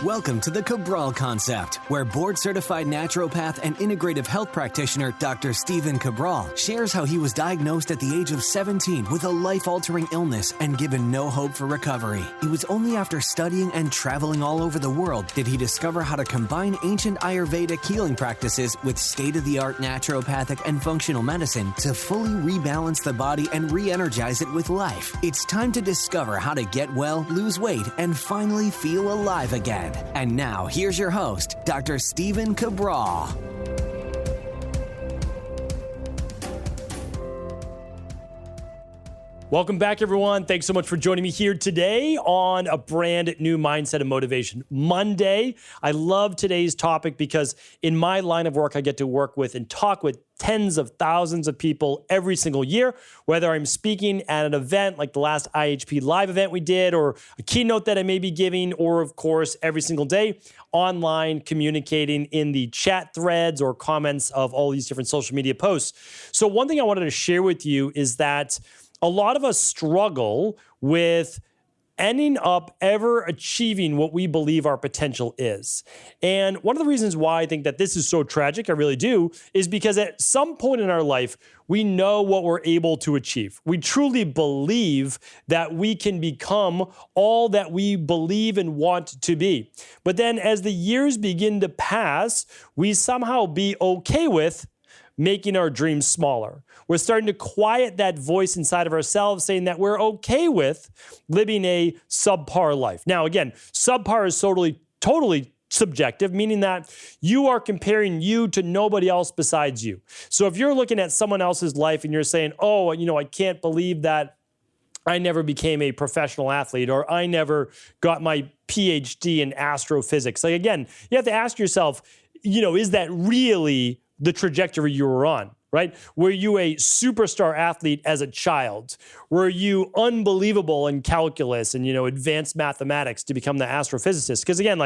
Welcome to the Cabral Concept, where board-certified naturopath and integrative health practitioner Dr. Stephen Cabral shares how he was diagnosed at the age of 17 with a life-altering illness and given no hope for recovery. It was only after studying and traveling all over the world did he discover how to combine ancient Ayurvedic healing practices with state-of-the-art naturopathic and functional medicine to fully rebalance the body and re-energize it with life. It's time to discover how to get well, lose weight, and finally feel alive again. And now, here's your host, Dr. Stephen Cabral. Welcome back, everyone. Thanks so much for joining me here today on a brand new Mindset and Motivation Monday. I love today's topic because in my line of work, I get to work with and talk with tens of thousands of people every single year, whether I'm speaking at an event like the last IHP live event we did, or a keynote that I may be giving, or of course, every single day online communicating in the chat threads or comments of all these different social media posts. So one thing I wanted to share with you is that a lot of us struggle with ending up ever achieving what we believe our potential is. And one of the reasons why I think that this is so tragic, I really do, is because at some point in our life, we know what we're able to achieve. We truly believe that we can become all that we believe and want to be. But then as the years begin to pass, we somehow be okay with making our dreams smaller. We're starting to quiet that voice inside of ourselves saying that we're okay with living a subpar life. Now, again, subpar is totally subjective, meaning that you are comparing you to nobody else besides you. So if you're looking at someone else's life and you're saying, oh, I can't believe that I never became a professional athlete, or I never got my PhD in astrophysics. Like, again, you have to ask yourself, is that really the trajectory you were on, right? Were you a superstar athlete as a child? Were you unbelievable in calculus and, advanced mathematics to become the astrophysicist? Because again,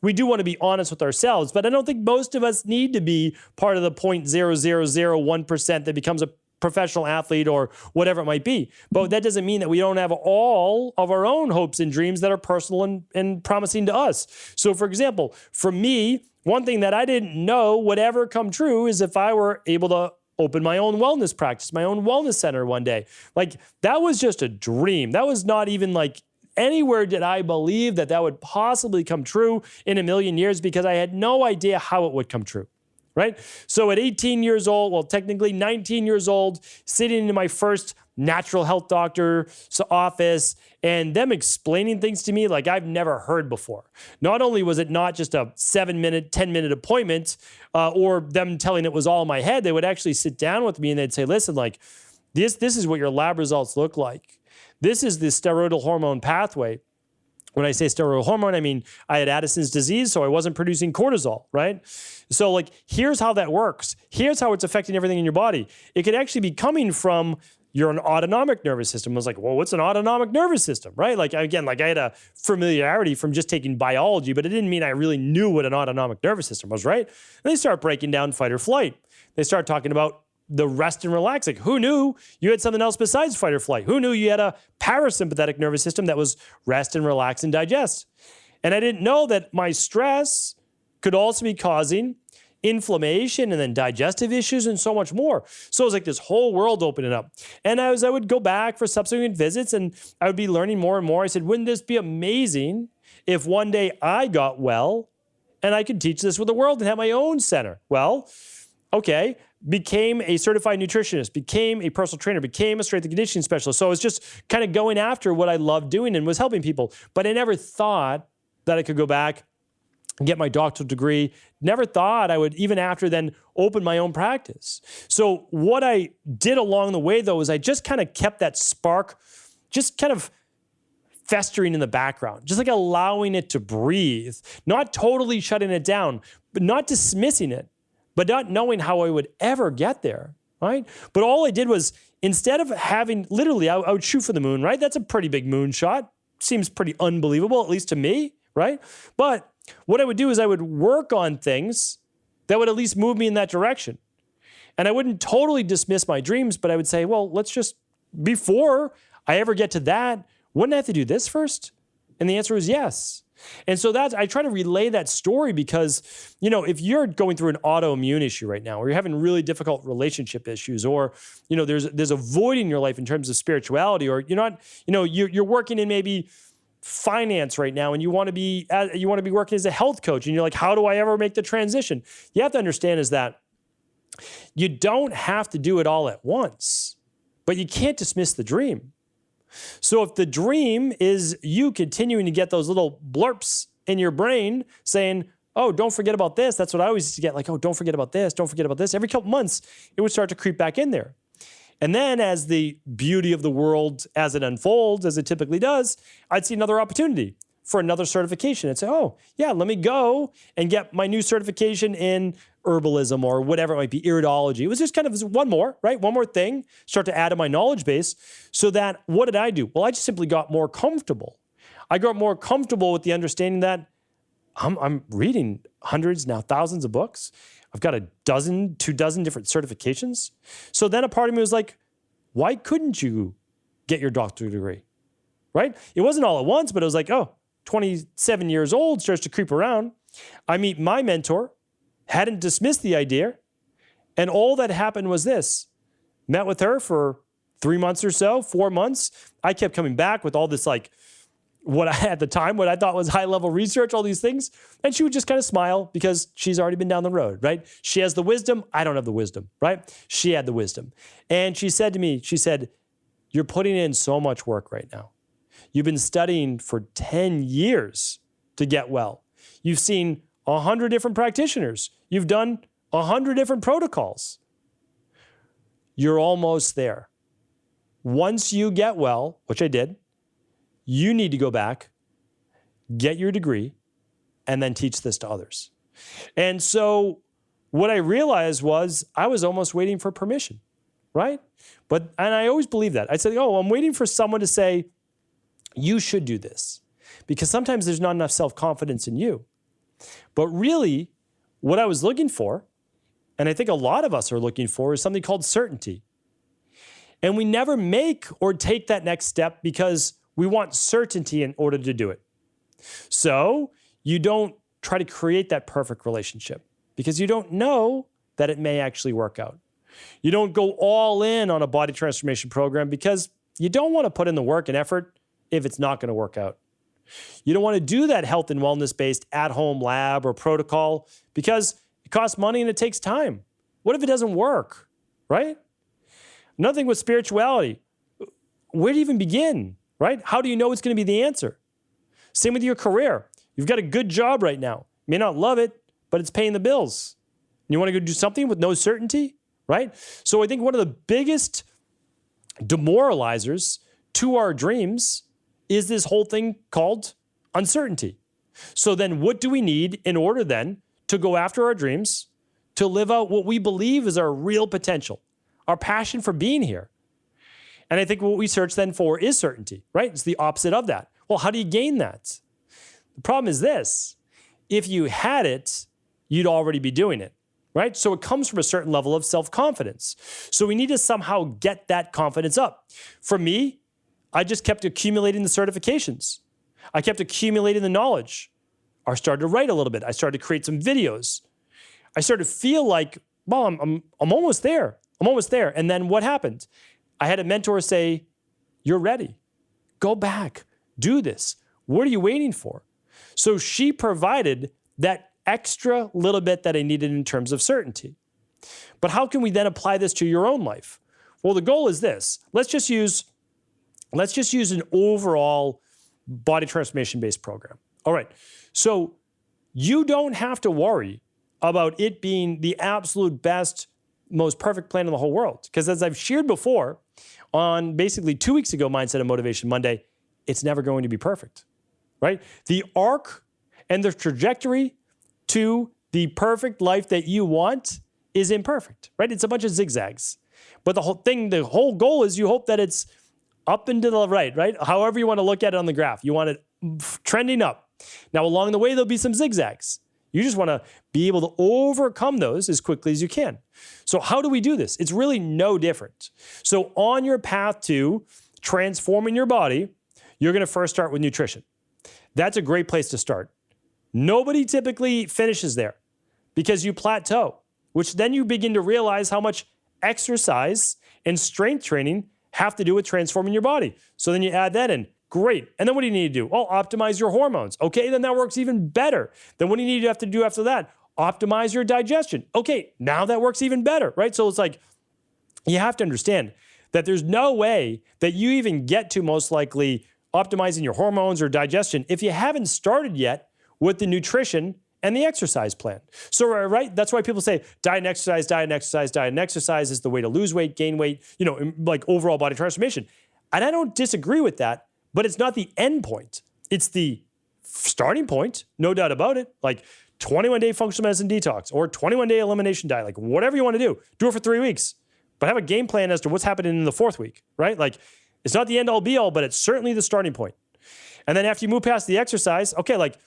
we do want to be honest with ourselves, but I don't think most of us need to be part of the 0.0001% that becomes a professional athlete or whatever it might be. But that doesn't mean that we don't have all of our own hopes and dreams that are personal and promising to us. So for example, for me, one thing that I didn't know would ever come true is if I were able to open my own wellness practice, my own wellness center one day. That was just a dream. That was not even anywhere did I believe that would possibly come true in a million years, because I had no idea how it would come true. Right? So at 18 years old, well, technically 19 years old, sitting in my first natural health doctor's office and them explaining things to me like I've never heard before. Not only was it not just a 7-minute, 10-minute appointment or them telling it was all in my head, they would actually sit down with me and they'd say, listen, this is what your lab results look like. This is the steroidal hormone pathway. When I say steroidal hormone, I mean I had Addison's disease, so I wasn't producing cortisol, right? So here's how that works. Here's how it's affecting everything in your body. It could actually be coming from your autonomic nervous system. I was like, well, what's an autonomic nervous system, right? I had a familiarity from just taking biology, but it didn't mean I really knew what an autonomic nervous system was, right? And they start breaking down fight or flight. They start talking about the rest and relax. Who knew you had something else besides fight or flight? Who knew you had a parasympathetic nervous system that was rest and relax and digest? And I didn't know that my stress could also be causing inflammation and then digestive issues and so much more. So it was this whole world opening up. And as I would go back for subsequent visits and I would be learning more and more, I said, wouldn't this be amazing if one day I got well and I could teach this with the world and have my own center? Well, okay. Became a certified nutritionist, became a personal trainer, became a strength and conditioning specialist. So I was just kind of going after what I loved doing and was helping people. But I never thought that I could go back and get my doctoral degree. Never thought I would, even after then, open my own practice. So what I did along the way, though, is I just kind of kept that spark just kind of festering in the background, just allowing it to breathe, not totally shutting it down, but not dismissing it, but not knowing how I would ever get there, right? But all I did was, instead of having, literally, I would shoot for the moon, right? That's a pretty big moonshot. Seems pretty unbelievable, at least to me, right? But what I would do is I would work on things that would at least move me in that direction. And I wouldn't totally dismiss my dreams, but I would say, well, let's just, before I ever get to that, wouldn't I have to do this first? And the answer was yes. And so I try to relay that story because, if you're going through an autoimmune issue right now, or you're having really difficult relationship issues, or, there's a void in your life in terms of spirituality, or you're working in maybe finance right now and you want to be working as a health coach and you're like, how do I ever make the transition? You have to understand is that you don't have to do it all at once, but you can't dismiss the dream. So if the dream is you continuing to get those little blurps in your brain saying, oh, don't forget about this. That's what I always used to get, like, oh, don't forget about this. Don't forget about this. Every couple months, it would start to creep back in there. And then as the beauty of the world, as it unfolds, as it typically does, I'd see another opportunity for another certification and say, oh, yeah, let me go and get my new certification in herbalism or whatever it might be, iridology. It was just kind of one more, right? One more thing, start to add to my knowledge base so that what did I do? Well, I just simply got more comfortable. I got more comfortable with the understanding that I'm reading hundreds, now thousands of books. I've got 2 dozen different certifications. So then a part of me was like, why couldn't you get your doctorate degree, right? It wasn't all at once, but it was like, 27 years old, starts to creep around. I meet my mentor, hadn't dismissed the idea, and all that happened was this. Met with her for 3 months or so, 4 months. I kept coming back with all this what I thought was high-level research, all these things, and she would just kind of smile because she's already been down the road, right? She has the wisdom. I don't have the wisdom, right? She had the wisdom. And she said to me, you're putting in so much work right now. You've been studying for 10 years to get well. You've seen 100 different practitioners. You've done 100 different protocols. You're almost there. Once you get well, which I did, you need to go back, get your degree, and then teach this to others. And so what I realized was I was almost waiting for permission, right? And I always believe that. I said, I'm waiting for someone to say, you should do this. Because sometimes there's not enough self-confidence in you. But really, what I was looking for, and I think a lot of us are looking for, is something called certainty. And we never make or take that next step because we want certainty in order to do it. So you don't try to create that perfect relationship because you don't know that it may actually work out. You don't go all in on a body transformation program because you don't want to put in the work and effort if it's not going to work out. You don't want to do that health and wellness-based at-home lab or protocol because it costs money and it takes time. What if it doesn't work, right? Another thing with spirituality, where do you even begin, right? How do you know it's going to be the answer? Same with your career. You've got a good job right now. You may not love it, but it's paying the bills. And you want to go do something with no certainty, right? So I think one of the biggest demoralizers to our dreams is this whole thing called uncertainty. So then what do we need in order then to go after our dreams, to live out what we believe is our real potential, our passion for being here? And I think what we search then for is certainty, right? It's the opposite of that. Well, how do you gain that? The problem is this. If you had it, you'd already be doing it, right? So it comes from a certain level of self-confidence. So we need to somehow get that confidence up. For me, I just kept accumulating the certifications. I kept accumulating the knowledge. I started to write a little bit. I started to create some videos. I started to feel like, well, I'm almost there. I'm almost there. And then what happened? I had a mentor say, you're ready. Go back. Do this. What are you waiting for? So she provided that extra little bit that I needed in terms of certainty. But how can we then apply this to your own life? Well, the goal is this. Let's just use an overall body transformation-based program. All right. So you don't have to worry about it being the absolute best, most perfect plan in the whole world. Because as I've shared before on basically 2 weeks ago, Mindset and Motivation Monday, it's never going to be perfect, right? The arc and the trajectory to the perfect life that you want is imperfect, right? It's a bunch of zigzags. But the whole goal is you hope that it's up and to the right? However you want to look at it on the graph. You want it trending up. Now, along the way, there'll be some zigzags. You just want to be able to overcome those as quickly as you can. So how do we do this? It's really no different. So on your path to transforming your body, you're going to first start with nutrition. That's a great place to start. Nobody typically finishes there because you plateau, which then you begin to realize how much exercise and strength training have to do with transforming your body. So then you add that in. Great. And then what do you need to do? Well, optimize your hormones. Okay, then that works even better. Then what do you have to do after that? Optimize your digestion. Okay, now that works even better, right? So it's like, you have to understand that there's no way that you even get to most likely optimizing your hormones or digestion if you haven't started yet with the nutrition and the exercise plan. So, right, that's why people say diet and exercise, diet and exercise, diet and exercise is the way to lose weight, gain weight, like overall body transformation. And I don't disagree with that, but it's not the end point. It's the starting point, no doubt about it. Like 21-day functional medicine detox or 21-day elimination diet, like whatever you want to do it for 3 weeks. But have a game plan as to what's happening in the 4th week, right? Like it's not the end all be all, but it's certainly the starting point. And then after you move past the exercise, okay, like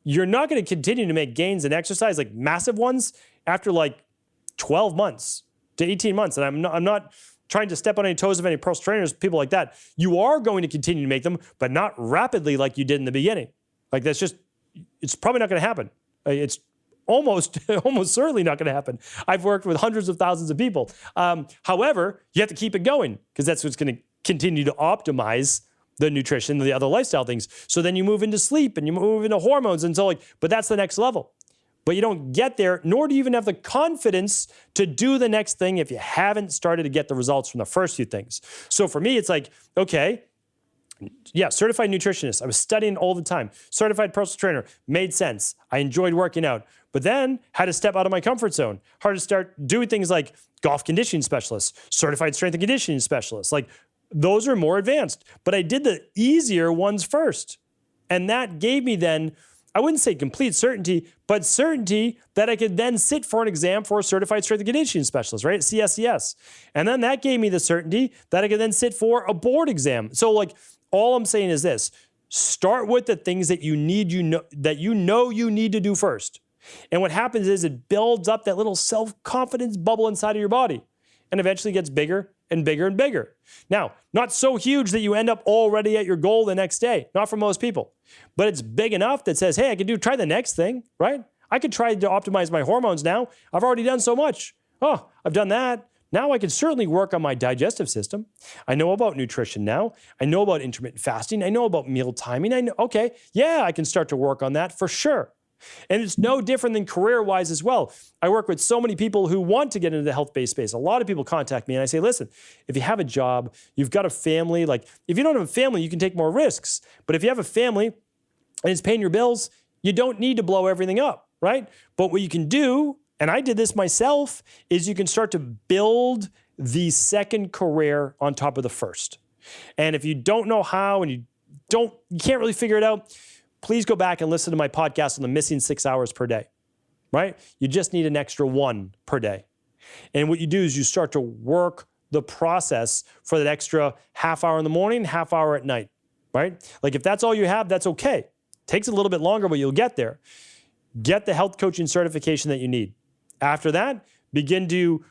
you're not going to continue to make gains in exercise, like massive ones, after like 12 months to 18 months. And I'm not trying to step on any toes of any personal trainers, people like that. You are going to continue to make them, but not rapidly like you did in the beginning. Like it's probably not going to happen. It's almost certainly not going to happen. I've worked with hundreds of thousands of people. However, you have to keep it going because that's what's going to continue to optimize the nutrition and the other lifestyle things. So then you move into sleep and you move into hormones and so but that's the next level. But you don't get there, nor do you even have the confidence to do the next thing if you haven't started to get the results from the first few things. So for me, it's like, okay, yeah, certified nutritionist. I was studying all the time. Certified personal trainer. Made sense. I enjoyed working out. But then had to step out of my comfort zone. Had to start doing things like golf conditioning specialist, certified strength and conditioning specialist. Like those are more advanced. But I did the easier ones first. And that gave me then, I wouldn't say complete certainty, but certainty that I could then sit for an exam for a certified strength and conditioning specialist, right? CSCS. And then that gave me the certainty that I could then sit for a board exam. So like, all I'm saying is this: start with the things that you need, you need to do first. And what happens is it builds up that little self-confidence bubble inside of your body and eventually gets bigger and bigger and bigger. Now, not so huge that you end up already at your goal the next day, not for most people, but it's big enough that says, hey, I can try the next thing, right? I could try to optimize my hormones now. I've already done so much. Oh, I've done that. Now I can certainly work on my digestive system. I know about nutrition now. I know about intermittent fasting. I know about meal timing. I can start to work on that for sure. And it's no different than career-wise as well. I work with so many people who want to get into the health-based space. A lot of people contact me and I say, listen, if you have a job, you've got a family, like if you don't have a family, you can take more risks. But if you have a family and it's paying your bills, you don't need to blow everything up, right? But what you can do, and I did this myself, is you can start to build the second career on top of the first. And if you don't know how and you can't really figure it out, please go back and listen to my podcast on the missing 6 hours per day, right? You just need an extra 1 per day. And what you do is you start to work the process for that extra half hour in the morning, half hour at night, right? Like if that's all you have, that's okay. Takes a little bit longer, but you'll get there. Get the health coaching certification that you need. After that, begin to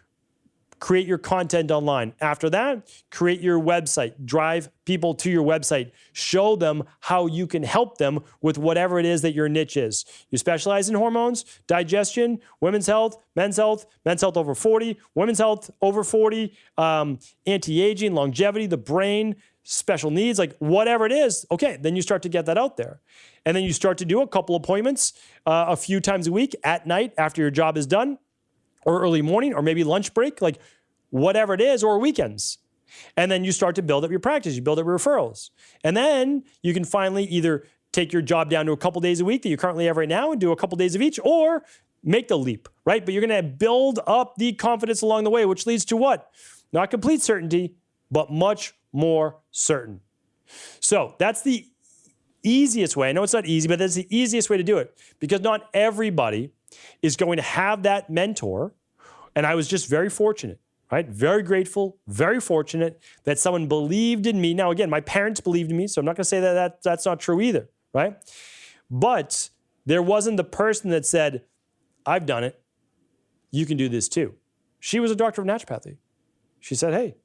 create your content online. After that, create your website. Drive people to your website. Show them how you can help them with whatever it is that your niche is. You specialize in hormones, digestion, women's health over 40, women's health over 40, anti-aging, longevity, the brain, special needs, like whatever it is. Okay, then you start to get that out there. And then you start to do a couple appointments a few times a week at night after your job is done, or early morning, or maybe lunch break, like whatever it is, or weekends. And then you start to build up your practice. You build up your referrals. And then you can finally either take your job down to a couple days a week that you currently have right now and do a couple days of each, or make the leap, right? But you're going to build up the confidence along the way, which leads to what? Not complete certainty, but much more certain. So that's the easiest way. I know it's not easy, but that's the easiest way to do it, because not everybody is going to have that mentor. And I was just very fortunate, right? Very grateful, very fortunate that someone believed in me. Now, again, my parents believed in me, so I'm not going to say that that's not true either, right? But there wasn't the person that said, I've done it. You can do this too. She was a doctor of naturopathy. She said, hey,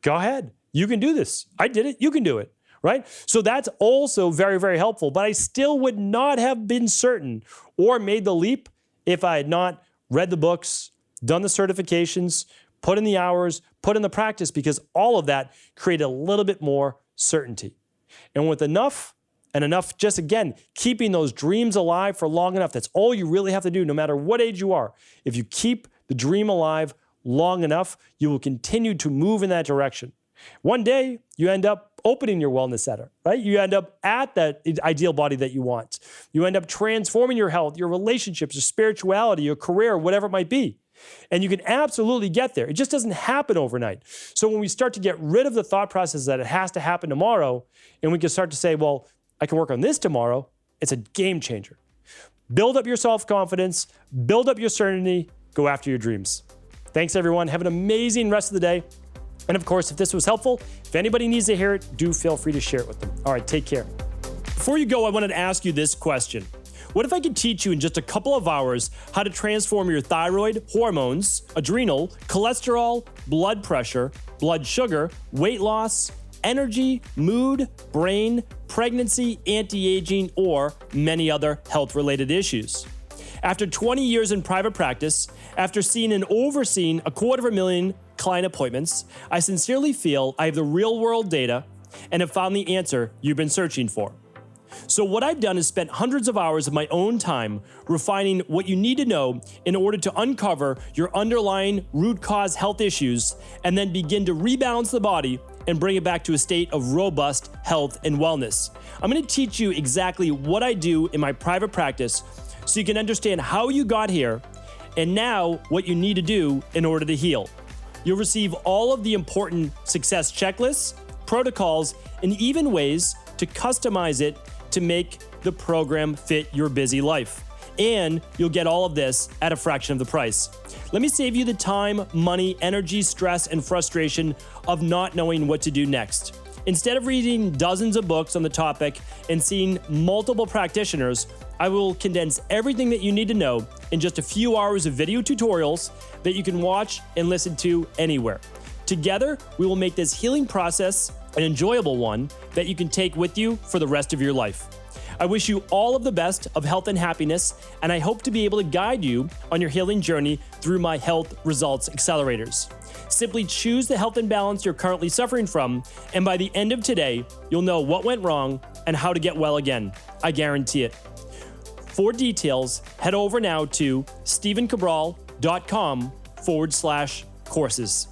go ahead. You can do this. I did it. You can do it, right? So that's also very, very helpful. But I still would not have been certain or made the leap if I had not read the books, done the certifications, put in the hours, put in the practice, because all of that created a little bit more certainty. And with enough, just again, keeping those dreams alive for long enough, that's all you really have to do, no matter what age you are. If you keep the dream alive long enough, you will continue to move in that direction. One day, you end up opening your wellness center, right? You end up at that ideal body that you want. You end up transforming your health, your relationships, your spirituality, your career, whatever it might be. And you can absolutely get there. It just doesn't happen overnight. So when we start to get rid of the thought process that it has to happen tomorrow, and we can start to say, well, I can work on this tomorrow, it's a game changer. Build up your self-confidence, build up your certainty, go after your dreams. Thanks, everyone. Have an amazing rest of the day. And of course, if this was helpful, if anybody needs to hear it, do feel free to share it with them. All right, take care. Before you go, I wanted to ask you this question. What if I could teach you in just a couple of hours how to transform your thyroid, hormones, adrenal, cholesterol, blood pressure, blood sugar, weight loss, energy, mood, brain, pregnancy, anti-aging, or many other health-related issues? After 20 years in private practice, after seeing and overseeing 250,000 client appointments, I sincerely feel I have the real-world data and have found the answer you've been searching for. So what I've done is spent hundreds of hours of my own time refining what you need to know in order to uncover your underlying root cause health issues and then begin to rebalance the body and bring it back to a state of robust health and wellness. I'm going to teach you exactly what I do in my private practice so you can understand how you got here and now what you need to do in order to heal. You'll receive all of the important success checklists, protocols, and even ways to customize it to make the program fit your busy life. And you'll get all of this at a fraction of the price. Let me save you the time, money, energy, stress, and frustration of not knowing what to do next. Instead of reading dozens of books on the topic and seeing multiple practitioners, I will condense everything that you need to know in just a few hours of video tutorials that you can watch and listen to anywhere. Together, we will make this healing process an enjoyable one that you can take with you for the rest of your life. I wish you all of the best of health and happiness, and I hope to be able to guide you on your healing journey through my Health Results Accelerators. Simply choose the health imbalance you're currently suffering from, and by the end of today, you'll know what went wrong and how to get well again. I guarantee it. For details, head over now to stevencabral.com/courses.